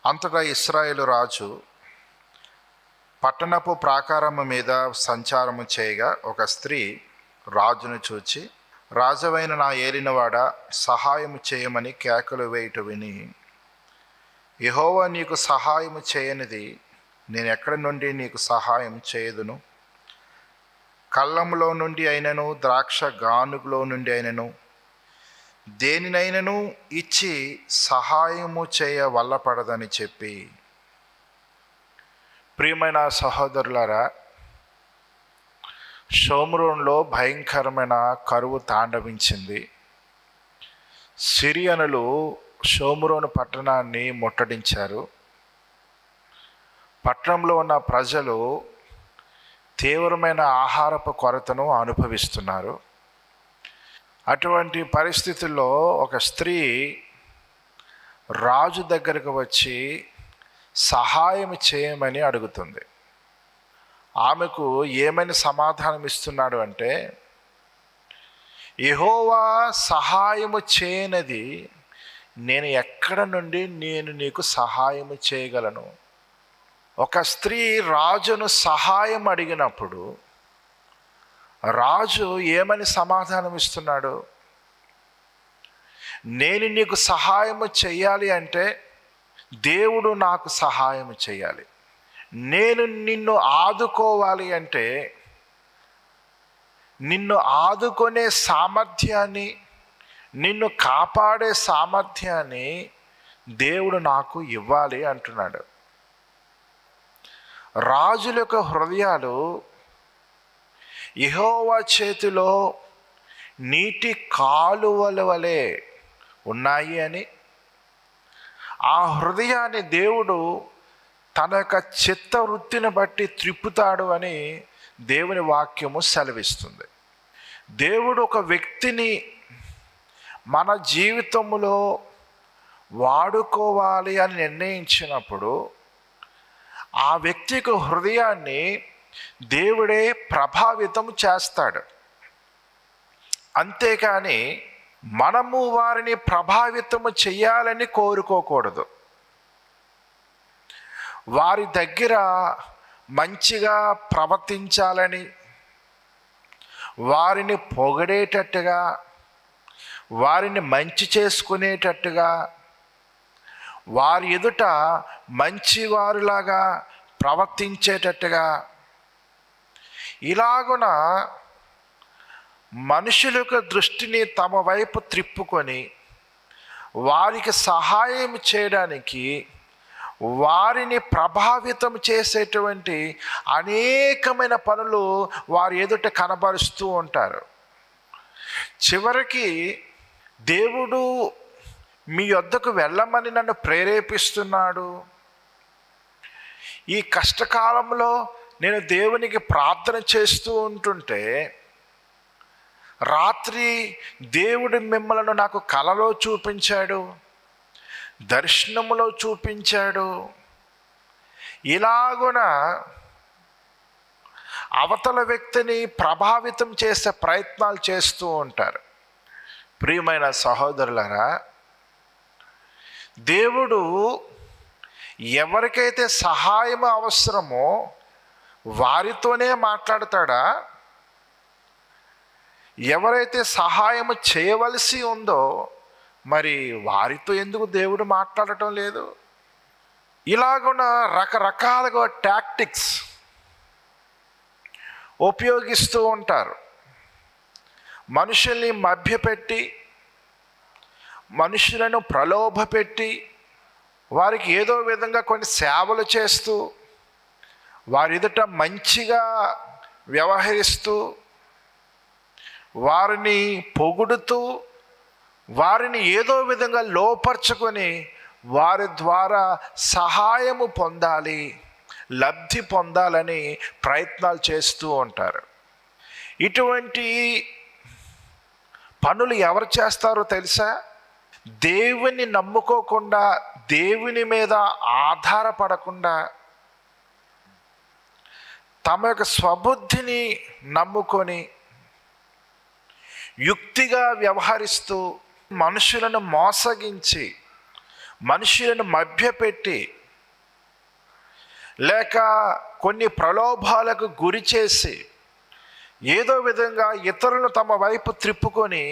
అంతటా ఇశ్రాయేలు రాజు పట్టణపు ప్రాకారము మీద సంచారము చేయగా ఒక స్త్రీ రాజును చూచి, రాజవైన నా ఏలినవాడ, సహాయము చేయమని కేకలు వేయుట విని, యెహోవా నీకు సహాయము చేయనిది నేను ఎక్కడి నుండి నీకు సహాయం చేయదును? కళ్ళములో నుండి అయినను ద్రాక్ష గానుగులో నుండి అయినను దేనినైనను ఇచ్చి సహాయము చేయ వల్లపడదని చెప్పి. ప్రియమైన సహోదరులారా, షోమ్రోన్లో భయంకరమైన కరువు తాండవించింది. సిరియనులు షోమ్రోను పట్టణాన్ని ముట్టడించారు. పట్టణంలో ఉన్న ప్రజలు తీవ్రమైన ఆహారపు కొరతను అనుభవిస్తున్నారు. అటువంటి పరిస్థితుల్లో ఒక స్త్రీ రాజు దగ్గరకు వచ్చి సహాయం చేయమని అడుగుతుంది. ఆమెకు ఏమని సమాధానం ఇస్తున్నాడు అంటే, యెహోవా సహాయము చేయనది నేను ఎక్కడ నుండి నేను నీకు సహాయము చేయగలను? ఒక స్త్రీ రాజును సహాయం అడిగినప్పుడు రాజు ఏమని సమాధానం ఇస్తున్నాడు? నేను నీకు సహాయము చేయాలి అంటే దేవుడు నాకు సహాయం చేయాలి. నేను నిన్ను ఆదుకోవాలి అంటే నిన్ను ఆదుకునే సామర్థ్యాన్ని, నిన్ను కాపాడే సామర్థ్యాన్ని దేవుడు నాకు ఇవ్వాలి అంటున్నాడు. రాజుల యొక్క హృదయాలు యెహోవా చేతిలో నీటి కాలువల వలె ఉన్నాయి అని, ఆ హృదయాన్ని దేవుడు తన యొక్క చిత్తవృత్తిని బట్టి త్రిప్పుతాడు అని దేవుని వాక్యము సెలవిస్తుంది. దేవుడు ఒక వ్యక్తిని మన జీవితంలో వాడుకోవాలి అని నిర్ణయించినప్పుడు ఆ వ్యక్తికి హృదయాన్ని దేవుడే ప్రభావితం చేస్తాడు. అంతేకాని మనము వారిని ప్రభావితము చేయాలని కోరుకోకూడదు. వారి దగ్గర మంచిగా ప్రవర్తించాలని, వారిని పొగిడేటట్టుగా, వారిని మంచి చేసుకునేటట్టుగా, వారి ఎదుట మంచివారులాగా ప్రవర్తించేటట్టుగా, ఇలాగున మనుషుల యొక్క దృష్టిని తమ వైపు త్రిప్పుకొని వారికి సహాయం చేయడానికి, వారిని ప్రభావితం చేసేటువంటి అనేకమైన పనులు వారి ఎదుట కనబరుస్తూ ఉంటారు. చివరికి దేవుడు మీ యొద్దకు వెళ్ళమని నన్ను ప్రేరేపిస్తున్నాడు, ఈ కష్టకాలంలో నేను దేవునికి ప్రార్థన చేస్తూ ఉంటుంటే రాత్రి దేవుడు మిమ్మల్ని నాకు కలలో చూపించాడు, దర్శనములో చూపించాడు, ఇలాగున అవతల వ్యక్తిని ప్రభావితం చేసే ప్రయత్నాలు చేస్తూ ఉంటారు. ప్రియమైన సహోదరులారా, దేవుడు ఎవరికైతే సహాయం అవసరమో వారితోనే మాట్లాడతాడా? ఎవరైతే సహాయం చేయవలసి ఉందో మరి వారితో ఎందుకు దేవుడు మాట్లాడటం లేదు? ఇలాగున రకరకాలుగా టాక్టిక్స్ ఉపయోగిస్తూ ఉంటారు. మనుషుల్ని మభ్యపెట్టి, మనుషులను ప్రలోభపెట్టి, వారికి ఏదో విధంగా కొన్ని సేవలు చేస్తూ, వారి ఎదుట మంచిగా వ్యవహరిస్తూ, వారిని పొగుడుతూ, వారిని ఏదో విధంగా లోపరుచుకొని వారి ద్వారా సహాయము పొందాలి, లబ్ధి పొందాలని ప్రయత్నాలు చేస్తూ ఉంటారు. ఇటువంటి పనులు ఎవరు చేస్తారో తెలుసా? దేవుని నమ్ముకోకుండా, దేవుని మీద ఆధారపడకుండా, తమ యొక్క స్వబుద్ధిని నమ్ముకొని యుక్తిగా వ్యవహరిస్తూ మనుషులను మోసగించి మనుషులను మభ్యపెట్టి లేక కొన్ని ప్రలోభాలకు గురి చేసి ఏదో విధంగా ఇతరులను తమ వైపు త్రిప్పుకొని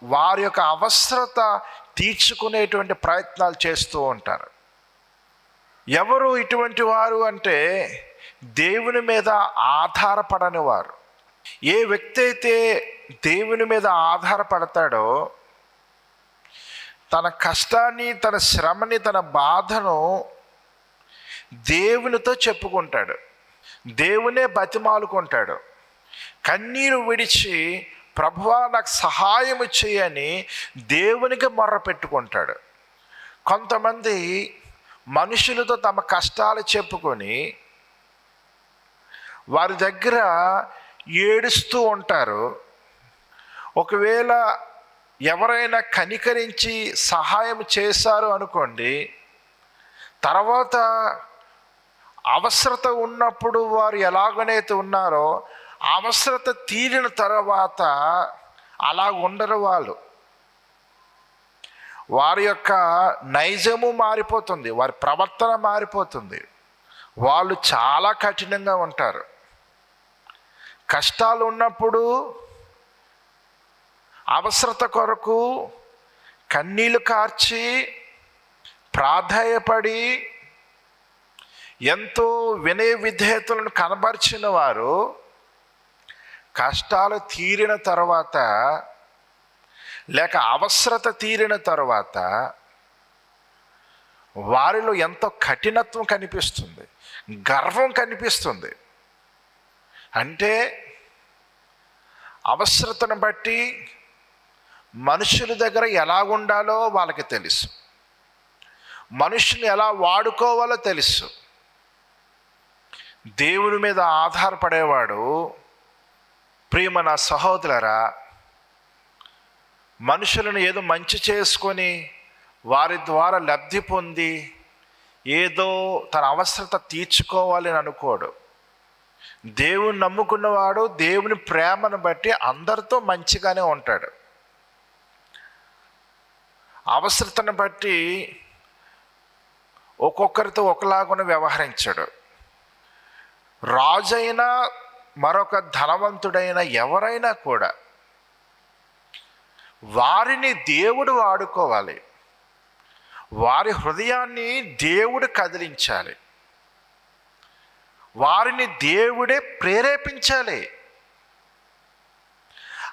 వారి యొక్క అవసరత తీర్చుకునేటువంటి ప్రయత్నాలు చేస్తూ ఉంటారు. ఎవరు ఇటువంటి వారు అంటే దేవుని మీద ఆధారపడని వారు. ఏ వ్యక్తి అయితే దేవుని మీద ఆధారపడతాడో తన కష్టాన్ని, తన శ్రమని, తన బాధను దేవునితో చెప్పుకుంటాడు, దేవునే బతిమాలుకుంటాడు, కన్నీరు విడిచి ప్రభువా నాకు సహాయము చేయని దేవునికి మొర్ర పెట్టుకుంటాడు. కొంతమంది మనుషులతో తమ కష్టాలు చెప్పుకొని వారి దగ్గర ఏడుస్తూ ఉంటారు. ఒకవేళ ఎవరైనా కనికరించి సహాయం చేశారు అనుకోండి, తర్వాత అవసరత ఉన్నప్పుడు వారు ఎలాగనైతే ఉన్నారో అవసరత తీరిన తర్వాత అలా ఉండరు. వారి యొక్క నైజము మారిపోతుంది, వారి ప్రవర్తన మారిపోతుంది. వాళ్ళు చాలా కఠినంగా ఉంటారు. కష్టాలు ఉన్నప్పుడు అవసరత కొరకు కన్నీళ్లు కార్చి ప్రాధేయపడి ఎంతో వినయ విధేయతలను కనబరిచిన వారు కష్టాలు తీరిన తర్వాత లేక అవసరత తీరిన తర్వాత వారిలో ఎంతో కఠినత్వం కనిపిస్తుంది, గర్వం కనిపిస్తుంది. అంటే అవసరతను బట్టి మనుషుల దగ్గర ఎలా ఉండాలో వాళ్ళకి తెలుసు, మనుషుని ఎలా వాడుకోవాలో తెలుసు. దేవుని మీద ఆధారపడేవాడు, ప్రియమైన సహోదరులారా, మనుషులను ఏదో మంచి చేసుకొని వారి ద్వారా లబ్ధి పొంది ఏదో తన అవసరత తీర్చుకోవాలని అనుకోడు. దేవుని నమ్ముకున్నవాడు దేవుని ప్రేమను బట్టి అందరితో మంచిగానే ఉంటాడు. అవసరతను బట్టి ఒక్కొక్కరితో ఒకలాగున వ్యవహరించాడు. రాజైనా మరొక ధనవంతుడైన ఎవరైనా కూడా వారిని దేవుడు వాడుకోవాలి, వారి హృదయాన్ని దేవుడు కదిలించాలి, వారిని దేవుడే ప్రేరేపించాలి.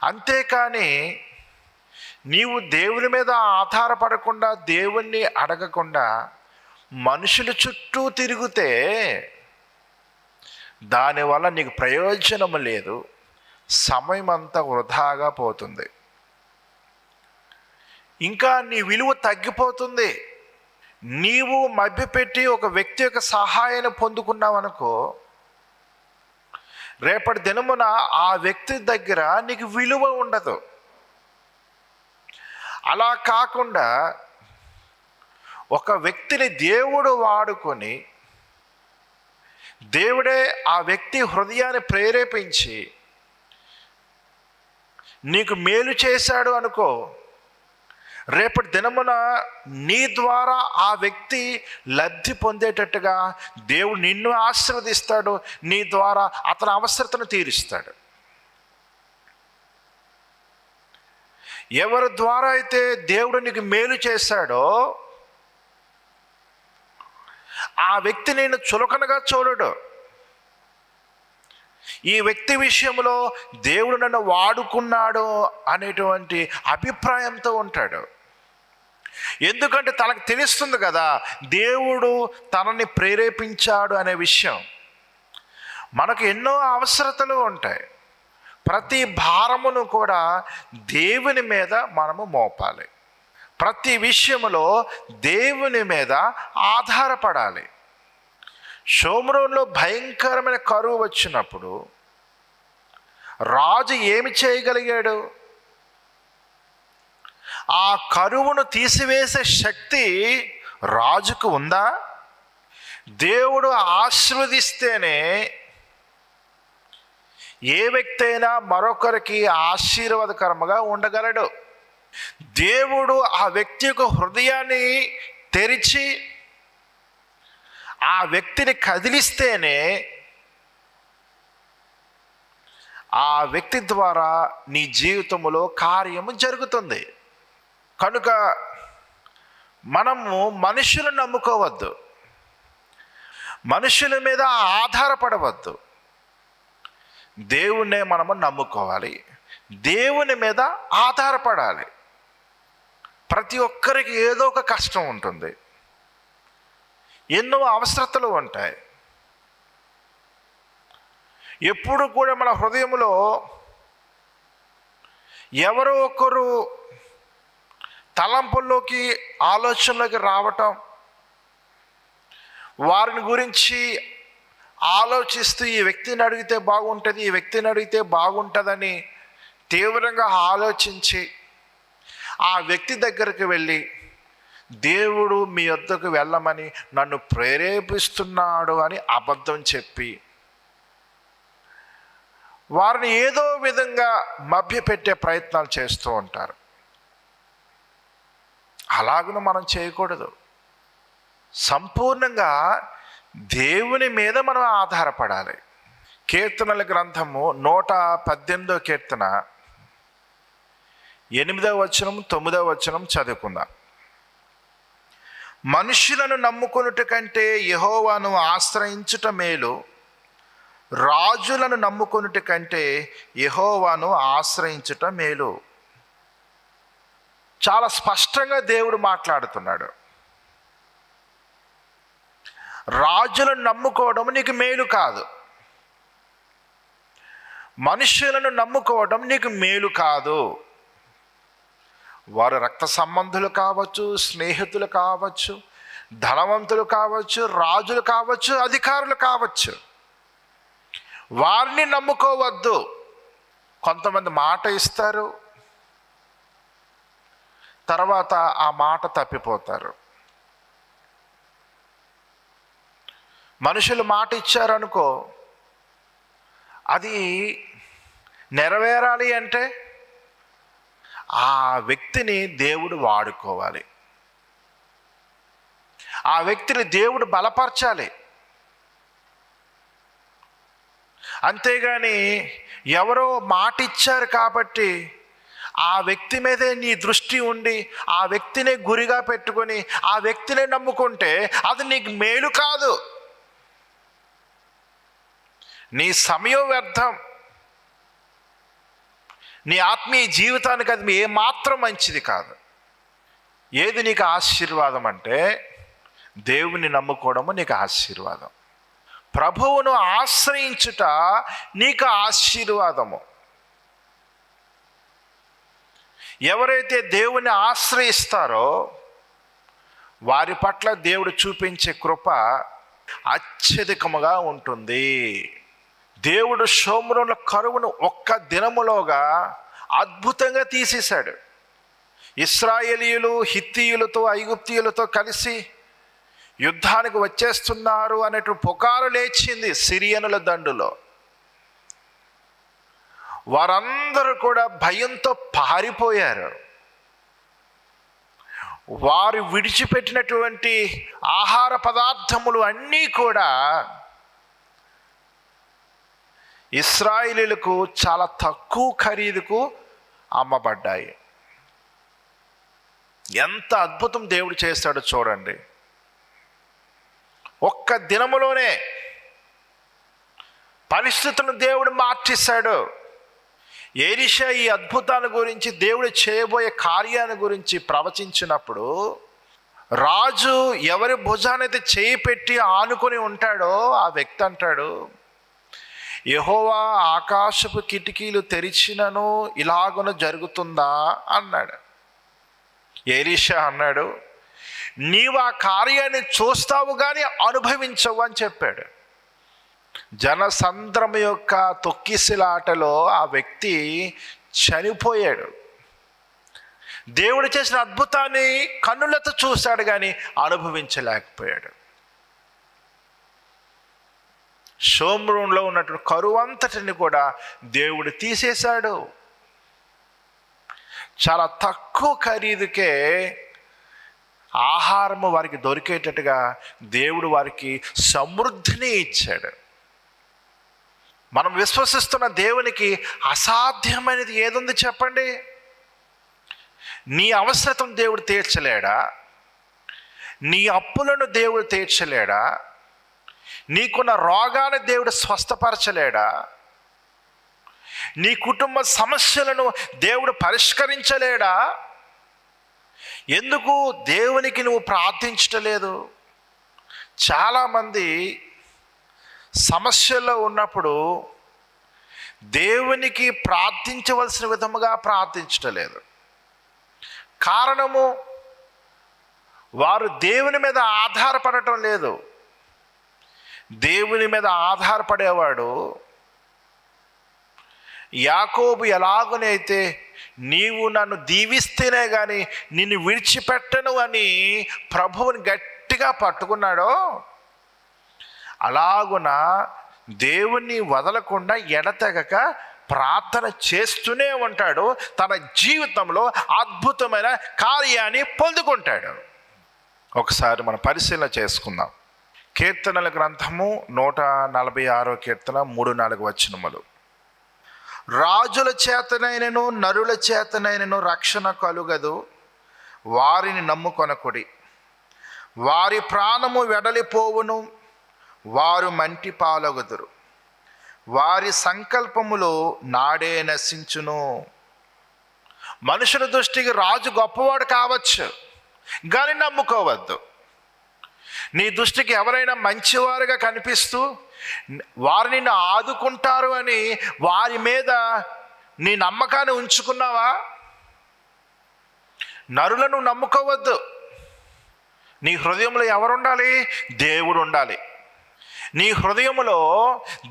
అంతేకాని నీవు దేవుని మీద ఆధారపడకుండా, దేవుణ్ణి అడగకుండా మనుషుల చుట్టూ తిరిగితే దానివల్ల నీకు ప్రయోజనం లేదు, సమయం అంతా వృధాగా పోతుంది, ఇంకా నీ విలువ తగ్గిపోతుంది. నీవు మభ్యపెట్టి ఒక వ్యక్తి యొక్క సహాయాన్ని పొందుకున్నావు అనుకో, రేపటి దినమున ఆ వ్యక్తి దగ్గర నీకు విలువ ఉండదు. అలా కాకుండా ఒక వ్యక్తిని దేవుడు వాడుకొని దేవుడే ఆ వ్యక్తి హృదయాన్ని ప్రేరేపించి నీకు మేలు చేశాడు అనుకో, రేపటి దినమున నీ ద్వారా ఆ వ్యక్తి లబ్ధి పొందేటట్టుగా దేవుడు నిన్ను ఆశీర్వదిస్తాడు, నీ ద్వారా అతని అవసరతను తీరుస్తాడు. ఎవరి ద్వారా అయితే దేవుడు నీకు మేలు చేశాడో ఆ వ్యక్తి నేను చులకనగా చూడడు. ఈ వ్యక్తి విషయంలో దేవుడు నన్ను వాడుకున్నాడు అనేటువంటి అభిప్రాయంతో ఉంటాడు. ఎందుకంటే తనకు తెలుస్తుంది కదా దేవుడు తనని ప్రేరేపించాడు అనే విషయం. మనకు ఎన్నో అవసరతలు ఉంటాయి. ప్రతి భారమును కూడా దేవుని మీద మనము మోపాలి. ప్రతి విషయంలో దేవుని మీద ఆధారపడాలి. షోమ్రోన్లో భయంకరమైన కరువు వచ్చినప్పుడు రాజు ఏమి చేయగలిగాడు? ఆ కరువును తీసివేసే శక్తి రాజుకు ఉందా? దేవుడు ఆశీర్వదిస్తేనే ఏ వ్యక్తి అయినా మరొకరికి ఆశీర్వాదకరముగా ఉండగలడు. దేవుడు ఆ వ్యక్తి యొక్క హృదయాన్ని తెరిచి ఆ వ్యక్తిని కదిలిస్తేనే ఆ వ్యక్తి ద్వారా నీ జీవితంలో కార్యము జరుగుతుంది. కనుక మనము మనుషులను నమ్ముకోవద్దు, మనుషుల మీద ఆధారపడవద్దు. దేవుణ్ణే మనము నమ్ముకోవాలి, దేవుని మీద ఆధారపడాలి. ప్రతి ఒక్కరికి ఏదో ఒక కష్టం ఉంటుంది, ఎన్నో అవసరతలు ఉంటాయి. ఎప్పుడు కూడా మన హృదయంలో ఎవరో ఒకరు తలంపుల్లోకి ఆలోచనలోకి రావటం, వారిని గురించి ఆలోచిస్తూ ఈ వ్యక్తిని అడిగితే బాగుంటుంది, ఈ వ్యక్తిని అడిగితే బాగుంటుందని తీవ్రంగా ఆలోచించి ఆ వ్యక్తి దగ్గరికి వెళ్ళి దేవుడు మీ వద్దకు వెళ్ళమని నన్ను ప్రేరేపిస్తున్నాడు అని అబద్ధం చెప్పి వారిని ఏదో విధంగా మభ్యపెట్టే ప్రయత్నాలు చేస్తూ ఉంటారు. అలాగను మనం చేయకూడదు. సంపూర్ణంగా దేవుని మీద మనం ఆధారపడాలి. కీర్తనల గ్రంథము 118వ కీర్తన 8వ వచనం 9వ వచనం చదువుకుందాం. మనుషులను నమ్ముకొనుట కంటే యెహోవాను ఆశ్రయించుట మేలు, రాజులను నమ్ముకొనుట కంటే యెహోవాను ఆశ్రయించుట మేలు. చాలా స్పష్టంగా దేవుడు మాట్లాడుతున్నాడు. రాజులను నమ్ముకోవడం నీకు మేలు కాదు, మనుషులను నమ్ముకోవడం నీకు మేలు కాదు. వారు రక్త సంబంధులు కావచ్చు, స్నేహితులు కావచ్చు, ధనవంతులు కావచ్చు, రాజులు కావచ్చు, అధికారులు కావచ్చు, వారిని నమ్ముకోవద్దు. కొంతమంది మాట ఇస్తారు, తర్వాత ఆ మాట తప్పిపోతారు. మనుషులు మాట ఇచ్చారనుకో, అది నెరవేరాలి అంటే ఆ వ్యక్తిని దేవుడు వాడుకోవాలి, ఆ వ్యక్తిని దేవుడు బలపరచాలి. అంతేగాని ఎవరో మాట ఇచ్చారు కాబట్టి ఆ వ్యక్తి మీదే నీ దృష్టి ఉండి ఆ వ్యక్తినే గురిగా పెట్టుకొని ఆ వ్యక్తినే నమ్ముకుంటే అది నీకు మేలు కాదు. నీ సమయం వ్యర్థం, నీ ఆత్మీయ జీవితానికి అది ఏమాత్రం మంచిది కాదు. ఏది నీకు ఆశీర్వాదం అంటే దేవుని నమ్ముకోవడము నీకు ఆశీర్వాదం. ప్రభువును ఆశ్రయించుట నీకు ఆశీర్వాదము. ఎవరైతే దేవుని ఆశ్రయిస్తారో వారి పట్ల దేవుడు చూపించే కృప అత్యధికముగా ఉంటుంది. దేవుడు షోమ్రోన్ల కరువును ఒక్క దినములోగా అద్భుతంగా తీసేశాడు. ఇశ్రాయేలీయులు హిత్తీయులతో ఐగుప్తీయులతో కలిసి యుద్ధానికి వచ్చేస్తున్నారు అనేటు పుకారు లేచింది సిరియనుల దండులో. వారందరూ కూడా భయంతో పారిపోయారు. వారు విడిచిపెట్టినటువంటి ఆహార పదార్థములు అన్నీ కూడా ఇశ్రాయేలీయులకు చాలా తక్కువ ఖరీదుకు అమ్మబడ్డాయి. ఎంత అద్భుతం దేవుడు చేస్తాడో చూడండి. ఒక్క దినములోనే పరిస్థితులను దేవుడు మార్చేశాడు. ఎలీషా ఈ అద్భుతాల గురించి, దేవుడు చేయబోయే కార్యాన్ని గురించి ప్రవచించినప్పుడు రాజు ఎవరి భుజానైతే చేయి పెట్టి ఆనుకొని ఉంటాడో ఆ వ్యక్తి అంటాడు, యెహోవా ఆకాశపు కిటికీలు తెరిచినను ఇలాగున జరుగుతుందా అన్నాడు. ఎలీషా అన్నాడు, నీవు ఆ కార్యాన్ని చూస్తావు కానీ అనుభవించవు అని చెప్పాడు. జనసంద్రం యొక్క తొక్కిసలాటలో ఆ వ్యక్తి చనిపోయాడు. దేవుడు చేసిన అద్భుతాన్ని కన్నులతో చూశాడు కానీ అనుభవించలేకపోయాడు. షోమ్రోన్లో ఉన్నటువంటి కరువు అంతటిని కూడా దేవుడు తీసేశాడు. చాలా తక్కువ ఖరీదుకే ఆహారము వారికి దొరికేటట్టుగా దేవుడు వారికి సమృద్ధిని ఇచ్చాడు. మనం విశ్వసిస్తున్న దేవునికి అసాధ్యమైనది ఏదుంది చెప్పండి? నీ అవసరతను దేవుడు తీర్చలేడా? నీ అప్పులను దేవుడు తీర్చలేడా? నీకున్న రోగాన్ని దేవుడు స్వస్థపరచలేడా? నీ కుటుంబ సమస్యలను దేవుడు పరిష్కరించలేడా? ఎందుకు దేవునికి నువ్వు ప్రార్థించటలేదు? చాలామంది సమస్యల్లో ఉన్నప్పుడు దేవునికి ప్రార్థించవలసిన విధముగా ప్రార్థించటలేదు. కారణము, వారు దేవుని మీద ఆధారపడటం లేదు. దేవుని మీద ఆధారపడేవాడు యాకోబు ఎలాగునైతే నీవు నన్ను దీవిస్తేనే కానీ నిన్ను విడిచిపెట్టను అని ప్రభువుని గట్టిగా పట్టుకున్నాడో, అలాగున దేవుణ్ణి వదలకుండా ఎడతెగక ప్రార్థన చేస్తూనే ఉంటాడు. తన జీవితంలో అద్భుతమైన కార్యాన్ని పొందుకుంటాడు. ఒకసారి మనం పరిశీలన చేసుకుందాం. కీర్తనల గ్రంథము 146 కీర్తన 3-4 వచనములు. రాజుల చేతనైనను నరుల చేతనైనను రక్షణ కలుగదు, వారిని నమ్ముకొనకుడి. వారి ప్రాణము వెడలిపోవును, వారు మంటి పాలగుదురు. వారి సంకల్పములు నాడే నశించును. మనుషుల దృష్టికి రాజు గొప్పవాడు కావచ్చు, కానీ నమ్ముకోవద్దు. నీ దృష్టికి ఎవరైనా మంచివారుగా కనిపిస్తూ వారిని నిన్ను ఆదుకుంటారు అని వారి మీద నీ నమ్మకాన్ని ఉంచుకున్నావా? నరులను నమ్ముకోవద్దు. నీ హృదయంలో ఎవరుండాలి? దేవుడు ఉండాలి. నీ హృదయంలో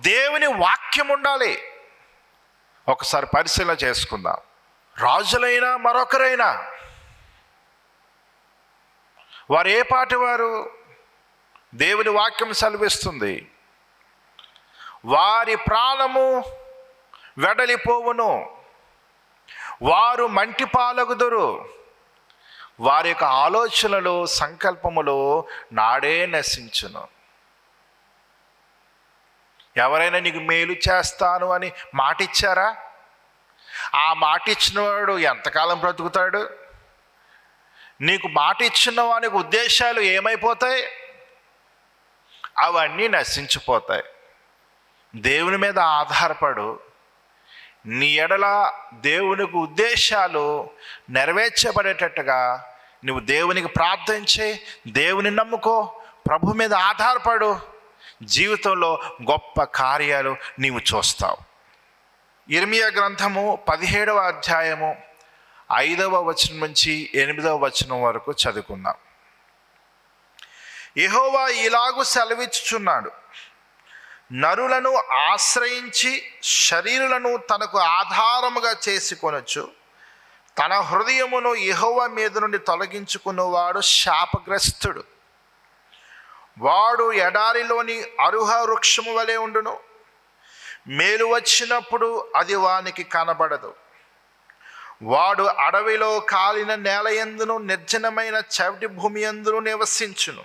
దేవుని వాక్యం ఉండాలి. ఒకసారి పరిశీలన చేసుకుందాం. రాజులైనా మరొకరైనా వారు ఏ పాటి వారు? దేవుని వాక్యం సెలవిస్తుంది, వారి ప్రాణము వెడలిపోవును, వారు మంటి పాలగుదురు. వారి యొక్క ఆలోచనలు సంకల్పములు నాడే నశించును. ఎవరైనా నీకు మేలు చేస్తాను అని మాట ఇచ్చారా? ఆ మాట ఇచ్చిన వాడు ఎంతకాలం బ్రతుకుతాడు? నీకు మాట ఇచ్చిన వానికి ఉద్దేశాలు ఏమైపోతాయి? అవన్నీ నశించిపోతాయి. దేవుని మీద ఆధారపడు. నీ ఎడల దేవునికి ఉద్దేశాలు నెరవేర్చబడేటట్టుగా నువ్వు దేవునికి ప్రార్థించి దేవుని నమ్ముకో, ప్రభు మీద ఆధారపడు. జీవితంలో గొప్ప కార్యాలు నీవు చూస్తావు. ఇర్మియా గ్రంథము 17వ అధ్యాయము 5వ వచనం నుంచి 8వ వచనం వరకు చదువుకుందాం. యెహోవా ఇలాగు సెలవిచ్చుచున్నాడు, నరులను ఆశ్రయించి శరీరులను తనకు ఆధారముగా చేసుకొనొచ్చు, తన హృదయమును యెహోవా మీద నుండి తొలగించుకున్నవాడు శాపగ్రస్తుడు. వాడు ఎడారిలోని అరుహ వృక్షము వలె ఉండును, మేలు వచ్చినప్పుడు అది వానికి కనబడదు. వాడు అడవిలో కాలిన నేల యందును నిర్జనమైన చవిటి భూమి యందును నివసించును.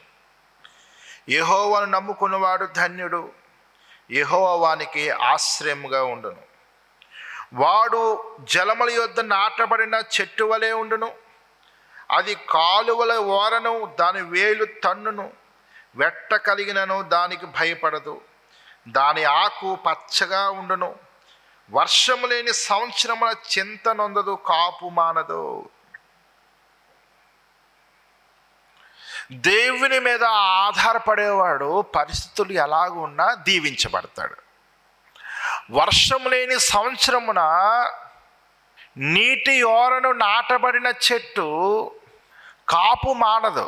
యెహోవాను నమ్ముకున్నవాడు ధన్యుడు, యెహోవా వానికి ఆశ్రయముగా ఉండును. వాడు జలముల యొద్ద నాటబడిన చెట్టు వలె ఉండును, అది కాలువల ఓరను దాని వేలు తన్నును, వెట్ట కలిగినను దానికి భయపడదు. దాని ఆకు పచ్చగా ఉండును, వర్షము లేని సంవత్సరముల చింత నొందదు, కాపు మానదు. దేవుని మీద ఆధారపడేవాడు పరిస్థితులు ఎలాగున్నా దీవించబడతాడు. వర్షం లేని సంవత్సరమున నీటి ఓరను నాటబడిన చెట్టు కాపు మానదు.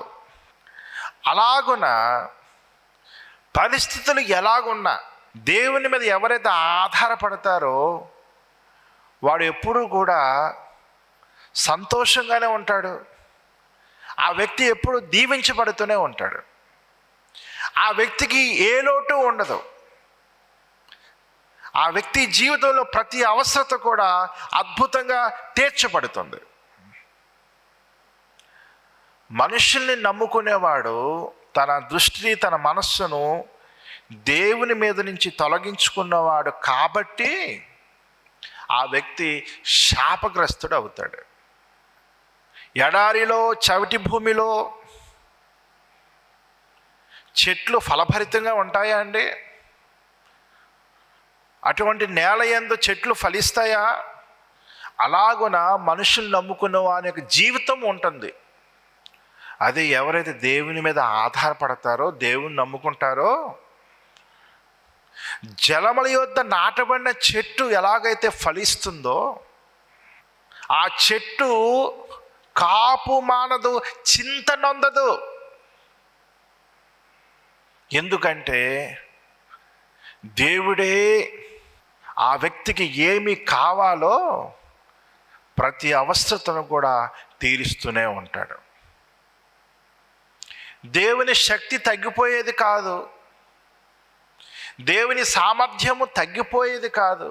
అలాగున పరిస్థితులు ఎలాగున్నా దేవుని మీద ఎవరైతే ఆధారపడతారో వాడు ఎప్పుడూ కూడా సంతోషంగానే ఉంటాడు. ఆ వ్యక్తి ఎప్పుడు దీవించబడుతూనే ఉంటాడు. ఆ వ్యక్తికి ఏ లోటు ఉండదు. ఆ వ్యక్తి జీవితంలో ప్రతి అవసరత కూడా అద్భుతంగా తీర్చబడుతుంది. మనుషుల్ని నమ్ముకునేవాడు తన దృష్టిని, తన మనస్సును దేవుని మీద నుంచి తొలగించుకున్నవాడు కాబట్టి ఆ వ్యక్తి శాపగ్రస్తుడు అవుతాడు. ఎడారిలో, చవిటి భూమిలో చెట్లు ఫలభరితంగా ఉంటాయా అండి? అటువంటి నేల యందు చెట్లు ఫలిస్తాయా? అలాగున మనుషులు నమ్ముకున్న వారి యొక్క జీవితం ఉంటుంది. అదే ఎవరైతే దేవుని మీద ఆధారపడతారో, దేవుని నమ్ముకుంటారో, జలముల యొద్ద నాటబడిన చెట్టు ఎలాగైతే ఫలిస్తుందో, ఆ చెట్టు కాపు మానదు, చింత నొందదు. ఎందుకంటే దేవుడే ఆ వ్యక్తికి ఏమి కావాలో ప్రతి అవసరతను కూడా తీరుస్తూనే ఉంటాడు. దేవుని శక్తి తగ్గిపోయేది కాదు, దేవుని సామర్థ్యము తగ్గిపోయేది కాదు.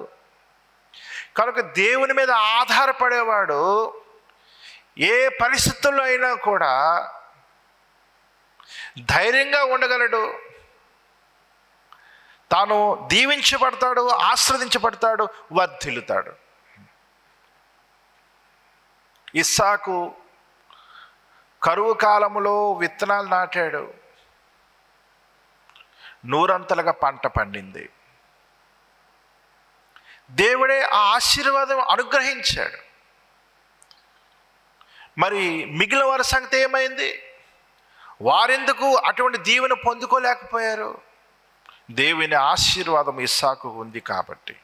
కనుక దేవుని మీద ఆధారపడేవాడు ఏ పరిస్థితుల్లో అయినా కూడా ధైర్యంగా ఉండగలడు. తాను దీవించబడతాడు, ఆశీర్వదించబడతాడు, వర్ధిల్లుతాడు. ఇస్సాకు కరువు కాలంలో విత్తనాలు నాటాడు, నూరంతలుగా పంట పండింది. దేవుడే ఆ ఆశీర్వాదం అనుగ్రహించాడు. మరి మిగిలిన వారి సంగతి ఏమైంది? వారెందుకు అటువంటి దీవెన పొందుకోలేకపోయారు? దేవుని ఆశీర్వాదం ఇస్సాకు ఉంది కాబట్టి.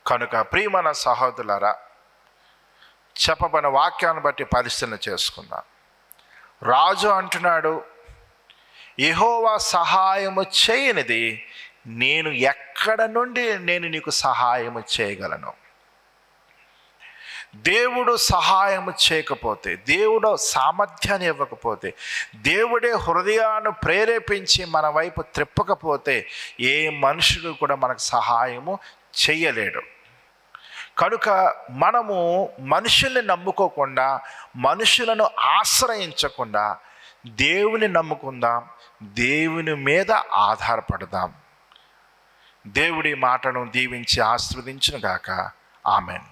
కనుక ప్రియమైన సహోదరులారా, చెప్పబడిన వాక్యాన్ని బట్టి పరిశీలన చేసుకుందాం. రాజు అంటున్నాడు, యెహోవా సహాయము చేయనిది నేను ఎక్కడ నుండి నేను నీకు సహాయము చేయగలను? దేవుడు సహాయము చేయకపోతే, దేవుడు సామర్థ్యాన్ని ఇవ్వకపోతే, దేవుడే హృదయాన్ని ప్రేరేపించి మన వైపు త్రిప్పకపోతే ఏ మనుషుడు కూడా మనకు సహాయము చెయ్యలేడు. కనుక మనము మనుషుల్ని నమ్ముకోకుండా, మనుషులను ఆశ్రయించకుండా దేవుని నమ్ముకుందాం, దేవుని మీద ఆధారపడదాం. దేవుడి మాటను దీవించి ఆశీర్వదించును గాక. ఆమెన్.